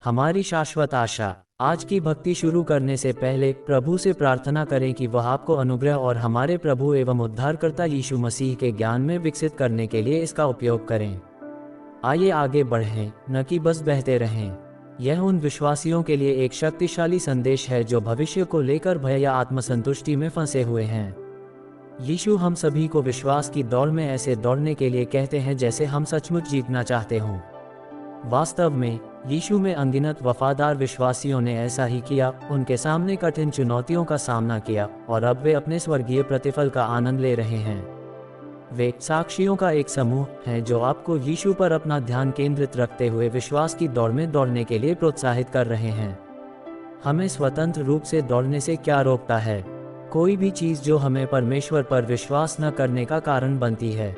हमारी शाश्वत आशा। आज की भक्ति शुरू करने से पहले प्रभु से प्रार्थना करें कि वह आपको अनुग्रह और हमारे प्रभु एवं उद्धारकर्ता यीशु मसीह के ज्ञान में विकसित करने के लिए इसका उपयोग करें। आइए आगे बढ़ें, न कि बस बहते रहें। यह उन विश्वासियों के लिए एक शक्तिशाली संदेश है जो भविष्य को लेकर भय या आत्मसंतुष्टि में फंसे हुए हैं। यीशु हम सभी को विश्वास की दौड़ में ऐसे दौड़ने के लिए कहते हैं जैसे हम सचमुच जीतना चाहते हों। वास्तव में यीशु में अनगिनत वफादार विश्वासियों ने ऐसा ही किया। उनके सामने कठिन चुनौतियों का सामना किया और अब वे अपने स्वर्गीय प्रतिफल का आनंद ले रहे हैं। वे साक्षियों का एक समूह हैं जो आपको यीशु पर अपना ध्यान केंद्रित रखते हुए विश्वास की दौड़ में दौड़ने के लिए प्रोत्साहित कर रहे हैं। हमें स्वतंत्र रूप से दौड़ने से क्या रोकता है? कोई भी चीज़ जो हमें परमेश्वर पर विश्वास न करने का कारण बनती है।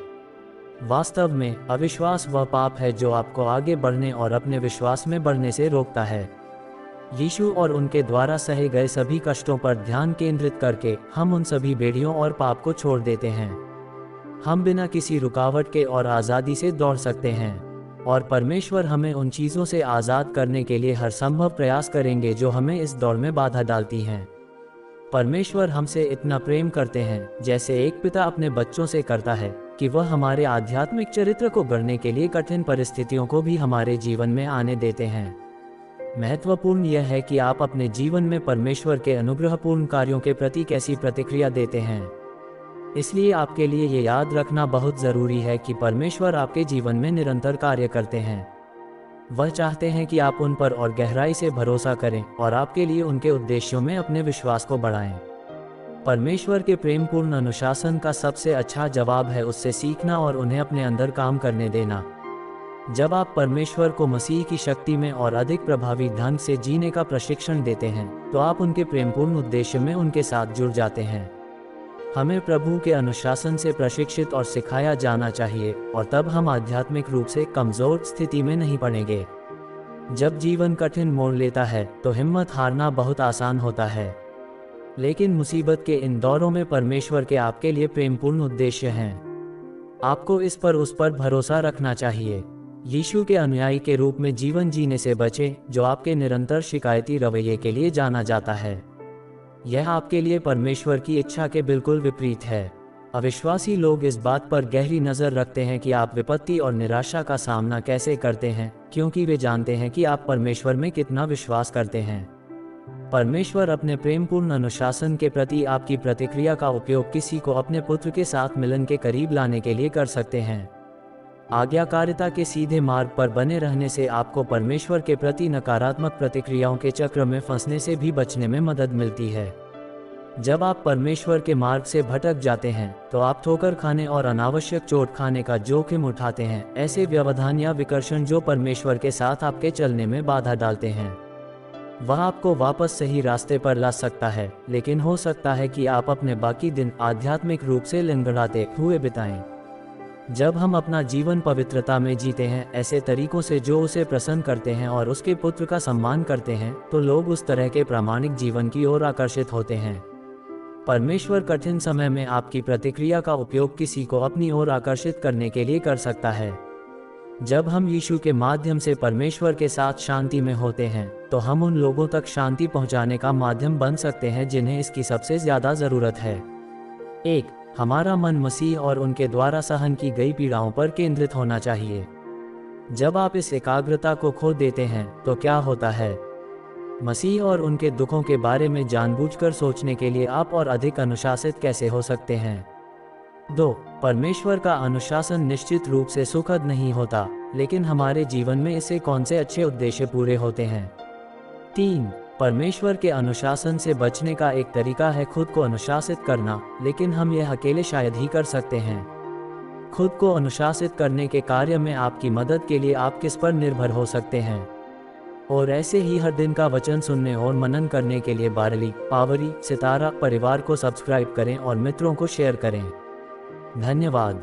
वास्तव में अविश्वास वह पाप है जो आपको आगे बढ़ने और अपने विश्वास में बढ़ने से रोकता है। यीशु और उनके द्वारा सहे गए सभी कष्टों पर ध्यान केंद्रित करके हम उन सभी बेड़ियों और पाप को छोड़ देते हैं। हम बिना किसी रुकावट के और आज़ादी से दौड़ सकते हैं और परमेश्वर हमें उन चीज़ों से आज़ाद करने के लिए हर संभव प्रयास करेंगे जो हमें इस दौड़ में बाधा डालती हैं। परमेश्वर हमसे इतना प्रेम करते हैं जैसे एक पिता अपने बच्चों से करता है कि वह हमारे आध्यात्मिक चरित्र को गढ़ने के लिए कठिन परिस्थितियों को भी हमारे जीवन में आने देते हैं। महत्वपूर्ण यह है कि आप अपने जीवन में परमेश्वर के अनुग्रहपूर्ण कार्यों के प्रति कैसी प्रतिक्रिया देते हैं। इसलिए आपके लिए ये याद रखना बहुत ज़रूरी है कि परमेश्वर आपके जीवन में निरंतर कार्य करते हैं। वह चाहते हैं कि आप उन पर और गहराई से भरोसा करें और आपके लिए उनके उद्देश्यों में अपने विश्वास को बढ़ाएं। परमेश्वर के प्रेमपूर्ण अनुशासन का सबसे अच्छा जवाब है उससे सीखना और उन्हें अपने अंदर काम करने देना। जब आप परमेश्वर को मसीह की शक्ति में और अधिक प्रभावी ढंग से जीने का प्रशिक्षण देते हैं तो आप उनके प्रेमपूर्ण उद्देश्य में उनके साथ जुड़ जाते हैं। हमें प्रभु के अनुशासन से प्रशिक्षित और सिखाया जाना चाहिए और तब हम आध्यात्मिक रूप से कमज़ोर स्थिति में नहीं पड़ेंगे। जब जीवन कठिन मोड़ लेता है तो हिम्मत हारना बहुत आसान होता है, लेकिन मुसीबत के इन दौरों में परमेश्वर के आपके लिए प्रेमपूर्ण उद्देश्य हैं। आपको इस पर उस पर भरोसा रखना चाहिए। यीशु के अनुयायी के रूप में जीवन जीने से बचें जो आपके निरंतर शिकायती रवैये के लिए जाना जाता है। यह आपके लिए परमेश्वर की इच्छा के बिल्कुल विपरीत है। अविश्वासी लोग इस बात पर गहरी नज़र रखते हैं कि आप विपत्ति और निराशा का सामना कैसे करते हैं, क्योंकि वे जानते हैं कि आप परमेश्वर में कितना विश्वास करते हैं। परमेश्वर अपने प्रेमपूर्ण अनुशासन के प्रति आपकी प्रतिक्रिया का उपयोग किसी को अपने पुत्र के साथ मिलन के करीब लाने के लिए कर सकते हैं। आज्ञाकारिता के सीधे मार्ग पर बने रहने से आपको परमेश्वर के प्रति नकारात्मक प्रतिक्रियाओं के चक्र में फंसने से भी बचने में मदद मिलती है। जब आप परमेश्वर के मार्ग से भटक जाते हैं तो आप ठोकर खाने और अनावश्यक चोट खाने का जोखिम उठाते हैं, ऐसे व्यवधान या विकर्षण जो परमेश्वर के साथ आपके चलने में बाधा डालते हैं। वह आपको वापस सही रास्ते पर ला सकता है, लेकिन हो सकता है कि आप अपने बाकी दिन आध्यात्मिक रूप से लंगड़ाते हुए बिताएं। जब हम अपना जीवन पवित्रता में जीते हैं, ऐसे तरीकों से जो उसे प्रसन्न करते हैं और उसके पुत्र का सम्मान करते हैं, तो लोग उस तरह के प्रामाणिक जीवन की ओर आकर्षित होते हैं। परमेश्वर कठिन समय में आपकी प्रतिक्रिया का उपयोग किसी को अपनी ओर आकर्षित करने के लिए कर सकता है। जब हम यीशु के माध्यम से परमेश्वर के साथ शांति में होते हैं तो हम उन लोगों तक शांति पहुंचाने का माध्यम बन सकते हैं जिन्हें इसकी सबसे ज़्यादा ज़रूरत है। 1. हमारा मन मसीह और उनके द्वारा सहन की गई पीड़ाओं पर केंद्रित होना चाहिए। जब आप इस एकाग्रता को खो देते हैं तो क्या होता है? मसीह और उनके दुखों के बारे में जानबूझकर सोचने के लिए आप और अधिक अनुशासित कैसे हो सकते हैं? 2. परमेश्वर का अनुशासन निश्चित रूप से सुखद नहीं होता, लेकिन हमारे जीवन में इससे कौन से अच्छे उद्देश्य पूरे होते हैं? 3. परमेश्वर के अनुशासन से बचने का एक तरीका है खुद को अनुशासित करना, लेकिन हम यह अकेले शायद ही कर सकते हैं। खुद को अनुशासित करने के कार्य में आपकी मदद के लिए आप किस पर निर्भर हो सकते हैं? और ऐसे ही हर दिन का वचन सुनने और मनन करने के लिए बारली, पावरी, सितारा परिवार को सब्सक्राइब करें और मित्रों को शेयर करें। धन्यवाद।